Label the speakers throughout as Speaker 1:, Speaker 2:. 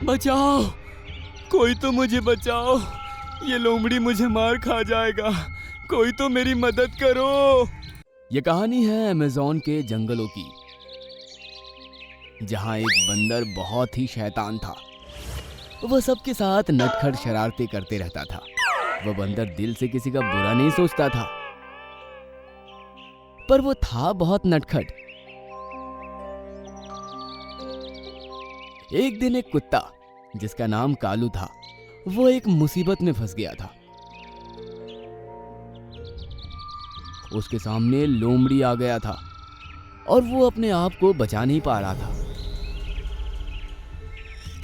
Speaker 1: बचाओ, कोई तो मुझे बचाओ, ये लोमड़ी मुझे मार खा जाएगा, कोई तो मेरी मदद करो। ये कहानी है अमेज़न के जंगलों की, जहाँ एक बंदर बहुत ही शैतान था। वह सबके साथ नटखट शरारतें करते रहता था। वह बंदर दिल से किसी का बुरा नहीं सोचता था, पर वो था बहुत नटखट। एक दिन एक कुत्ता जिसका नाम कालू था, वो एक मुसीबत में फंस गया था। उसके सामने लोमड़ी आ गया था और वो अपने आप को बचा नहीं पा रहा था।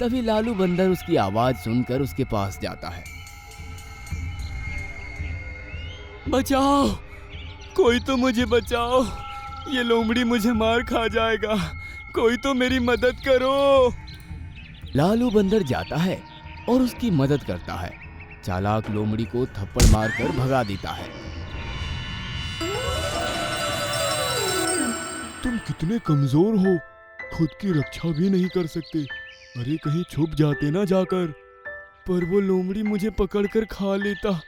Speaker 1: तभी लालू बंदर उसकी आवाज सुनकर उसके पास जाता है। बचाओ, कोई तो मुझे बचाओ, ये लोमड़ी मुझे मार खा जाएगा, कोई तो मेरी मदद करो। लालू बंदर जाता है और उसकी मदद करता है। चालाक लोमड़ी को थप्पड़ मारकर भगा देता है।
Speaker 2: तुम कितने कमजोर हो, खुद की रक्षा भी नहीं कर सकते। अरे कहीं छुप जाते ना जाकर।
Speaker 1: पर वो लोमड़ी मुझे पकड़कर खा लेता,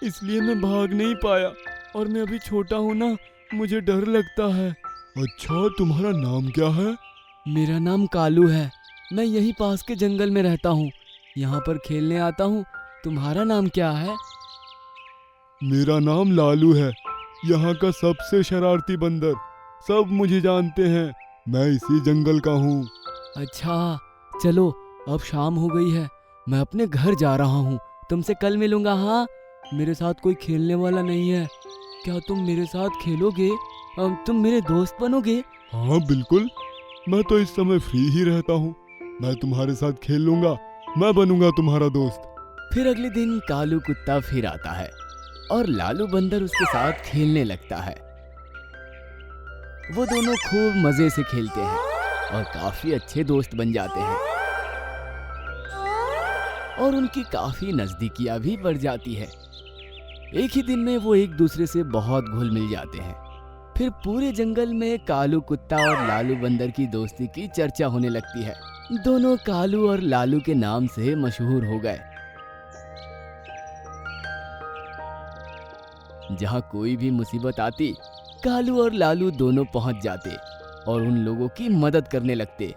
Speaker 1: इसलिए मैं भाग नहीं पाया, और मैं अभी छोटा हूँ ना, मुझे डर लगता है।
Speaker 2: अच्छा, तुम्हारा नाम क्या है?
Speaker 1: मेरा नाम कालू है, मैं यहीं पास के जंगल में रहता हूँ, यहाँ पर खेलने आता हूँ। तुम्हारा नाम क्या है?
Speaker 2: मेरा नाम लालू है, यहाँ का सबसे शरारती बंदर। सब मुझे जानते हैं, मैं इसी जंगल का हूँ।
Speaker 1: अच्छा, चलो अब शाम हो गई है, मैं अपने घर जा रहा हूँ, तुमसे कल मिलूंगा। हाँ, मेरे साथ कोई खेलने वाला नहीं है, क्या तुम मेरे साथ खेलोगे? तुम मेरे दोस्त बनोगे?
Speaker 2: हाँ बिल्कुल, मैं तो इस समय फ्री ही रहता हूँ, मैं तुम्हारे साथ खेल लूंगा, मैं बनूंगा तुम्हारा दोस्त।
Speaker 1: फिर अगले दिन कालू कुत्ता फिर आता है और लालू बंदर उसके साथ खेलने लगता है। वो दोनों खूब मजे से खेलते हैं और काफी अच्छे दोस्त बन जाते हैं, और उनकी काफी नजदीकियां भी बढ़ जाती है। एक ही दिन में वो एक दूसरे से बहुत घुल मिल जाते हैं। फिर पूरे जंगल में कालू कुत्ता और लालू बंदर की दोस्ती की चर्चा होने लगती है। दोनों कालू और लालू के नाम से मशहूर हो गए। जहाँ कोई भी मुसीबत आती, कालू और लालू दोनों पहुंच जाते और उन लोगों की मदद करने लगते।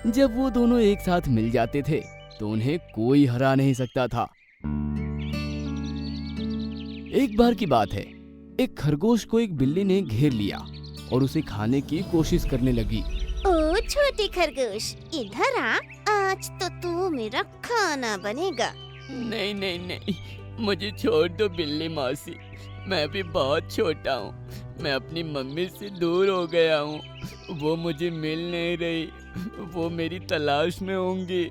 Speaker 1: जब वो दोनों एक साथ मिल जाते थे तो उन्हें कोई हरा नहीं सकता था। एक बार की बात है, एक खरगोश को एक बिल्ली ने घेर लिया और उसे खाने की कोशिश करने लगी।
Speaker 3: ओ छोटे खरगोश, इधर आ, आज तो तू मेरा खाना बनेगा।
Speaker 1: नहीं नहीं नहीं, मुझे छोड़ दो बिल्ली मौसी, मैं भी बहुत छोटा हूँ, मैं अपनी मम्मी से दूर हो गया हूँ, वो मुझे मिल नहीं रही, वो मेरी तलाश में होंगी।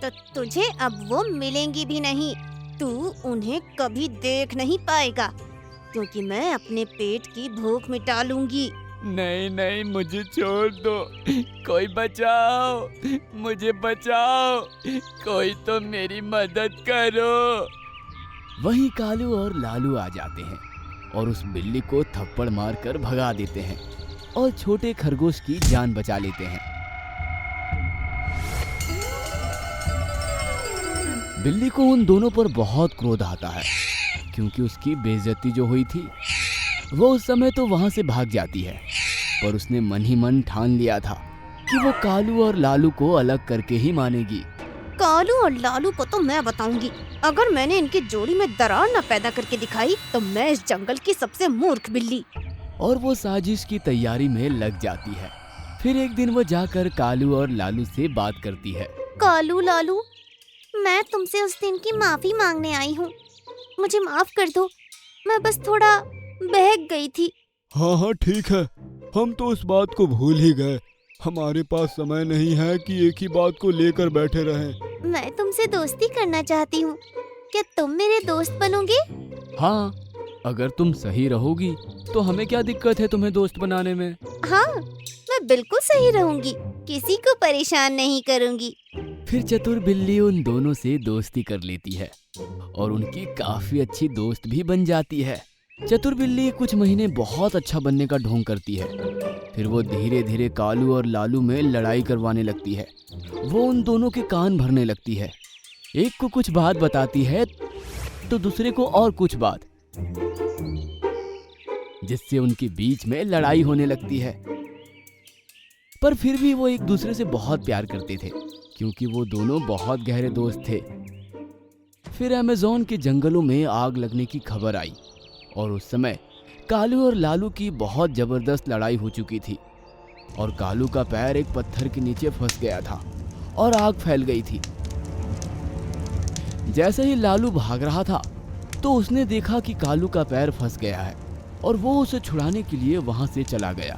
Speaker 3: तो तुझे अब वो मिलेंगी भी नहीं, तू उन्हें कभी देख नहीं पाएगा, क्योंकि मैं अपने पेट की भूख मिटा लूंगी।
Speaker 1: नहीं नहीं, मुझे छोड़ दो, कोई बचाओ, मुझे बचाओ, कोई तो मेरी मदद करो। वहीं कालू और लालू आ जाते हैं और उस बिल्ली को थप्पड़ मारकर भगा देते हैं और छोटे खरगोश की जान बचा लेते हैं। बिल्ली को उन दोनों पर बहुत क्रोध आता है, क्योंकि उसकी बेइज्जती जो हुई थी, वो उस समय तो वहां से भाग जाती है, पर उसने मन ही मन ठान लिया था कि वो कालू और लालू को अलग करके ही मानेगी।
Speaker 3: कालू और लालू को तो मैं बताऊंगी, अगर मैंने इनकी जोड़ी में दरार न पैदा करके दिखाई तो मैं इस जंगल की सबसे मूर्ख बिल्ली।
Speaker 1: और वो साजिश की तैयारी में लग जाती है। फिर एक दिन वो जाकर कालू और लालू से बात करती है।
Speaker 3: कालू लालू, मैं तुमसे उस दिन की माफी मांगने आई हूँ, मुझे माफ कर दो, मैं बस थोड़ा बहक गई थी।
Speaker 2: हाँ हाँ ठीक है, हम तो उस बात को भूल ही गए, हमारे पास समय नहीं है कि एक ही बात को लेकर बैठे रहें।
Speaker 3: मैं तुमसे दोस्ती करना चाहती हूँ, क्या तुम मेरे दोस्त बनोगे?
Speaker 1: हाँ, अगर तुम सही रहोगी तो हमें क्या दिक्कत है तुम्हें दोस्त बनाने में।
Speaker 3: हाँ, मैं बिल्कुल सही रहूंगी, किसी को परेशान नहीं करूंगी।
Speaker 1: फिर चतुर बिल्ली उन दोनों से दोस्ती कर लेती है और उनकी काफी अच्छी दोस्त भी बन जाती है। चतुर बिल्ली कुछ महीने बहुत अच्छा बनने का ढोंग करती है। फिर वो धीरे धीरे कालू और लालू में लड़ाई करवाने लगती है। वो उन दोनों के कान भरने लगती है। एक को कुछ बात बताती है तो दूसरे को और कुछ बात, जिससे उनके बीच में लड़ाई होने लगती है। पर फिर भी वो एक दूसरे से बहुत प्यार करते थे, क्योंकि वो दोनों बहुत गहरे दोस्त थे। फिर अमेज़न के जंगलों में आग लगने की खबर आई और उस समय कालू और लालू की बहुत जबरदस्त लड़ाई हो चुकी थी और कालू का पैर एक पत्थर के नीचे फंस गया था और आग फैल गई थी। जैसे ही लालू भाग रहा था तो उसने देखा कि कालू का पैर फंस गया है और वो उसे छुड़ाने के लिए वहां से चला गया।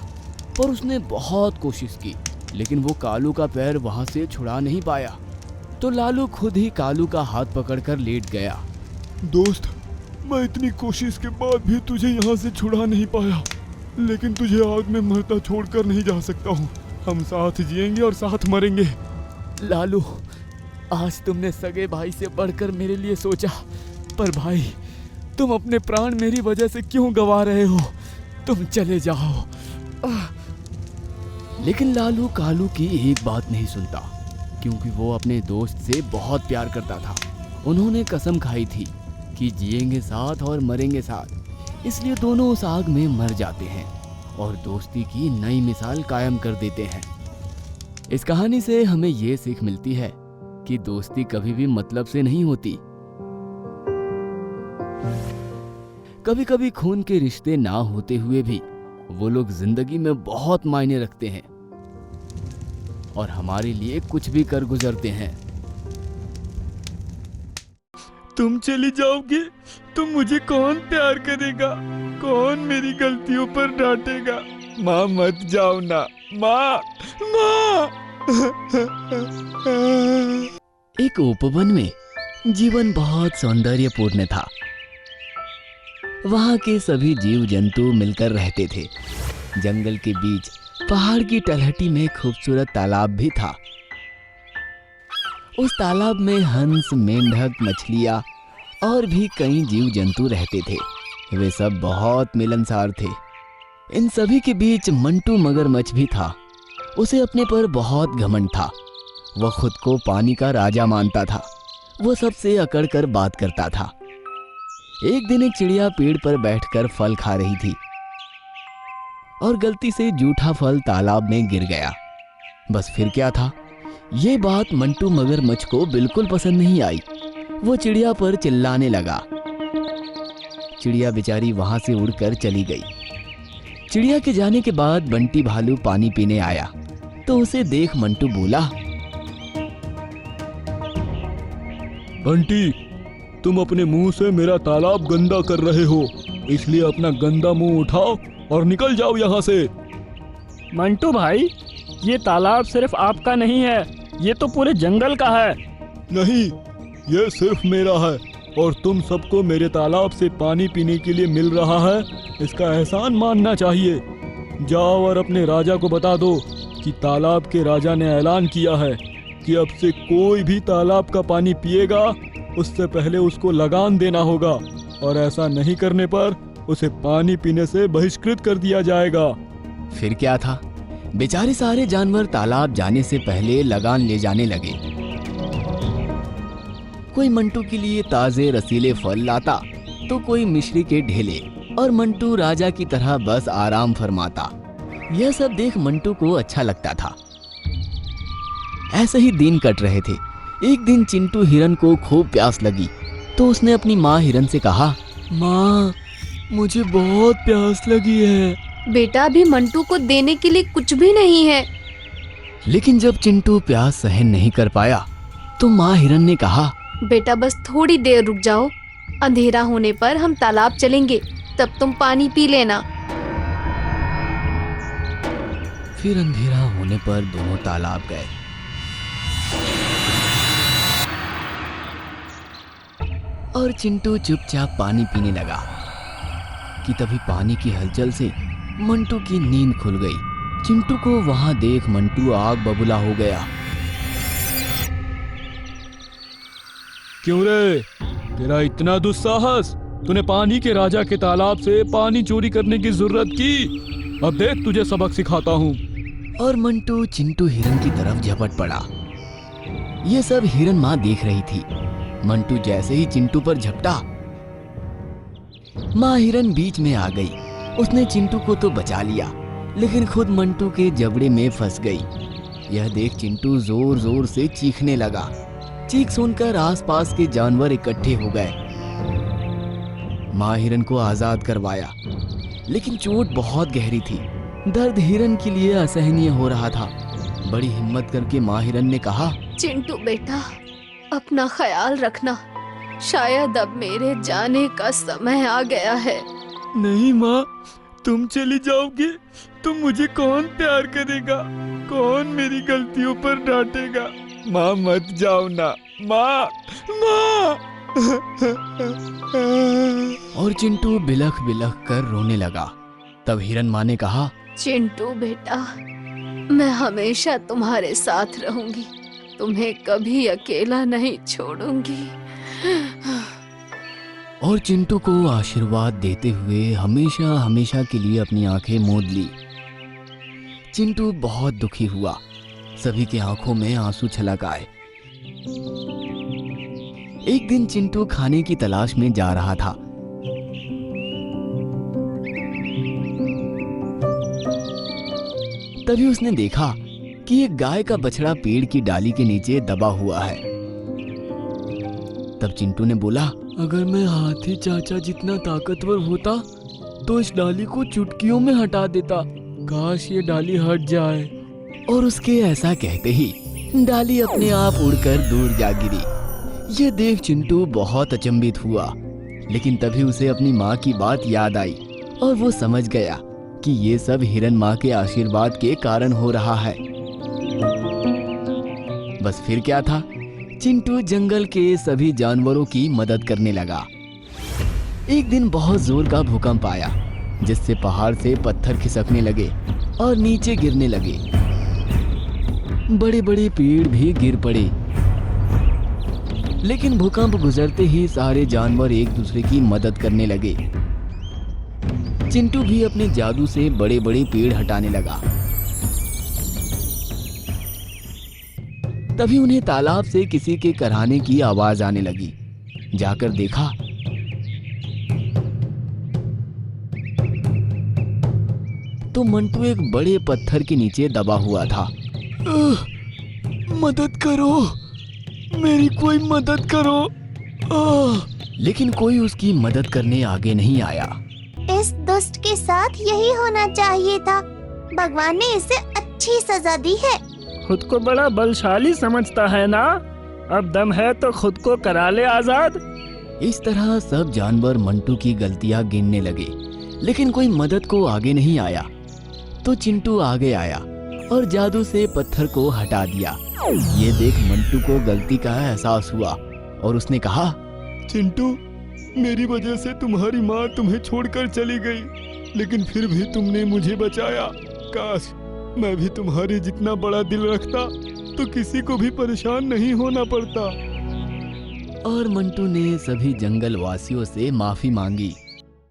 Speaker 1: पर उसने बहुत कोशिश की, लेकिन वो कालू का पैर वहां से छुड़ा नहीं पाया। तो लालू खुद ही कालू का हाथ पकड़कर लेट गया।
Speaker 2: दोस्त, मैं इतनी कोशिश के बाद भी तुझे यहाँ से छुड़ा नहीं पाया, लेकिन तुझे आग में मरता छोड़कर नहीं जा सकता हूँ। हम साथ जिएंगे और साथ मरेंगे।
Speaker 1: लालू, आज तुमने सगे भाई से बढ़कर मेरे लिए सोचा, पर भाई तुम अपने प्राण मेरी वजह से क्यों गंवा रहे हो? तुम चले जाओ। लेकिन लालू कालू की एक बात नहीं सुनता, क्योंकि वो अपने दोस्त से बहुत प्यार करता था। उन्होंने कसम खाई थी कि जिएंगे साथ और मरेंगे साथ, इसलिए दोनों उस आग में मर जाते हैं और दोस्ती की नई मिसाल कायम कर देते हैं। इस कहानी से हमें ये सीख मिलती है कि दोस्ती कभी भी मतलब से नहीं होती। कभी कभी खून के रिश्ते ना होते हुए भी वो लोग जिंदगी में बहुत मायने रखते हैं और हमारे लिए कुछ भी कर गुजरते हैं।
Speaker 2: तुम चली जाओगे तो मुझे कौन प्यार करेगा? कौन मेरी गलतियों पर डांटेगा? माँ, मत जाओ ना माँ, माँ।
Speaker 1: एक उपवन में जीवन बहुत सौंदर्यपूर्ण था। वहां के सभी जीव जंतु मिलकर रहते थे। जंगल के बीच पहाड़ की तलहटी में खूबसूरत तालाब भी था। उस तालाब में हंस, मेंढक, मछलियां और भी कई जीव जंतु रहते थे। वे सब बहुत मिलनसार थे। इन सभी के बीच मंटू मगरमच्छ भी था। उसे अपने पर बहुत घमंड था। वह खुद को पानी का राजा मानता था। वो सबसे अकड़ कर बात करता था। एक दिन एक चिड़िया पेड़ पर बैठकर फल खा रही थी और गलती से जूठा फल तालाब में गिर गया। बस फिर क्या था, ये बात मंटू मगरमच्छ को बिल्कुल पसंद नहीं आई। वो चिड़िया पर चिल्लाने लगा। चिड़िया बेचारी वहां से उड़कर चली गई। चिड़िया के जाने के बाद बंटी भालू पानी पीने आया तो उसे देख मंटू बोला,
Speaker 2: बंटी, तुम अपने मुंह से मेरा तालाब गंदा कर रहे हो, इसलिए अपना गंदा मुंह उठाओ और निकल जाओ यहाँ से।
Speaker 4: मंटू भाई, ये तालाब सिर्फ आपका नहीं है, ये तो पूरे जंगल का है।
Speaker 2: नहीं, ये सिर्फ मेरा है और तुम सबको मेरे तालाब से पानी पीने के लिए मिल रहा है, इसका एहसान मानना चाहिए। जाओ और अपने राजा को बता दो कि तालाब के राजा ने ऐलान किया है कि अब से कोई भी तालाब का पानी पिएगा उससे पहले उसको लगान देना होगा, और ऐसा नहीं करने पर उसे पानी पीने से बहिष्कृत कर दिया जाएगा।
Speaker 1: फिर क्या था, बेचारे सारे जानवर तालाब जाने से पहले लगान ले जाने लगे। कोई मंटू के लिए ताजे रसीले फल लाता तो कोई मिश्री के ढेले, और मंटू राजा की तरह बस आराम फरमाता। यह सब देख मंटू को अच्छा लगता था। ऐसे ही दिन कट रहे थे। एक दिन चिंटू हिरन को खूब प्यास लगी तो उसने अपनी माँ हिरन से कहा,
Speaker 2: माँ, मुझे बहुत प्यास लगी है।
Speaker 5: बेटा, अभी मंटू को देने के लिए कुछ भी नहीं है।
Speaker 1: लेकिन जब चिंटू प्यास सहन नहीं कर पाया तो माँ हिरन ने कहा,
Speaker 5: बेटा बस थोड़ी देर रुक जाओ, अंधेरा होने पर हम तालाब चलेंगे, तब तुम पानी पी लेना।
Speaker 1: फिर अंधेरा होने पर दोनों तालाब गए। और चिंटू चुपचाप पानी पीने लगा कि तभी पानी की हलचल से मंटू की नींद खुल गई। चिंटू को वहां देख मंटू आग बबूला हो गया।
Speaker 2: क्यों रे, तेरा इतना दुस्साहस? तूने पानी के राजा के तालाब से पानी चोरी करने की जरूरत की। अब देख तुझे सबक सिखाता हूँ।
Speaker 1: और मंटू चिंटू हिरन की तरफ झपट पड़ा। ये सब हिरन माँ देख रही थी। मंटू जैसे ही चिंटू पर झपटा, माँ हिरन बीच में आ गई। उसने चिंटू को तो बचा लिया, लेकिन खुद मंटू के जबड़े में फंस गई। यह देख चिंटू जोर जोर से चीखने लगा। चीख सुनकर आसपास के जानवर इकट्ठे हो गए। माँ हिरन को आजाद करवाया, लेकिन चोट बहुत गहरी थी। दर्द हिरन के लिए असहनीय हो रहा था। बड़ी हिम्मत करके माँ हिरन ने कहा,
Speaker 5: चिंटू बेटा, अपना ख्याल रखना। शायद अब मेरे जाने का समय आ गया है।
Speaker 2: नहीं माँ, तुम चली जाओगे तो मुझे कौन प्यार करेगा? कौन मेरी गलतियों पर डांटेगा? माँ मत जाओ ना, माँ, माँ।
Speaker 1: और चिंटू बिलख बिलख कर रोने लगा। तब हिरन माँ ने कहा,
Speaker 5: चिंटू बेटा, मैं हमेशा तुम्हारे साथ रहूंगी। तुम्हें कभी अकेला नहीं छोड़ूंगी।
Speaker 1: और चिंटू को आशीर्वाद देते हुए हमेशा हमेशा के लिए अपनी आंखें मूंद ली। चिंटू बहुत दुखी हुआ। सभी की आंखों में आंसू छलक आए। एक दिन चिंटू खाने की तलाश में जा रहा था। तभी उसने देखा कि एक गाय का बछड़ा पेड़ की डाली के नीचे दबा हुआ है। तब चिंटू ने बोला,
Speaker 2: अगर मैं हाथी चाचा जितना ताकतवर होता तो इस डाली को चुटकियों में हटा देता। काश ये डाली हट जाए।
Speaker 1: और उसके ऐसा कहते ही डाली अपने आप उड़कर दूर जा गिरी। यह देख चिंटू बहुत अचंभित हुआ, लेकिन तभी उसे अपनी माँ की बात याद आई और वो समझ गया कि ये सब हिरन माँ के आशीर्वाद के कारण हो रहा है। बस फिर क्या था, चिंटू जंगल के सभी जानवरों की मदद करने लगा। एक दिन बहुत जोर का भूकंप आया, जिससे पहाड़ से पत्थर खिसकने लगे और नीचे गिरने लगे। बड़े बड़े पेड़ भी गिर पड़े। लेकिन भूकंप गुजरते ही सारे जानवर एक दूसरे की मदद करने लगे। चिंटू भी अपने जादू से बड़े बड़े पेड़ हटाने लगा। तभी उन्हें तालाब से किसी के कराहने की आवाज आने लगी। जाकर देखा तो मंटू एक बड़े पत्थर के नीचे दबा हुआ था।
Speaker 2: मदद करो, मेरी कोई मदद करो।
Speaker 1: लेकिन कोई उसकी मदद करने आगे नहीं आया।
Speaker 3: इस दुष्ट के साथ यही होना चाहिए था। भगवान ने इसे अच्छी सजा दी है।
Speaker 4: खुद को बड़ा बलशाली समझता है ना? अब दम है तो खुद को करा ले आजाद।
Speaker 1: इस तरह सब जानवर मंटू की गलतियां गिनने लगे, लेकिन कोई मदद को आगे नहीं आया। तो चिंटू आगे आया और जादू से पत्थर को हटा दिया। ये देख मंटू को गलती का एहसास हुआ और उसने कहा,
Speaker 2: चिंटू, मेरी वजह से तुम्हारी माँ तुम्हें छोड़कर चली गई, लेकिन फिर भी तुमने मुझे बचाया। काश मैं भी तुम्हारे जितना बड़ा दिल रखता तो किसी को भी परेशान नहीं होना पड़ता।
Speaker 1: और मंटू ने सभी जंगल वासियों से माफी मांगी।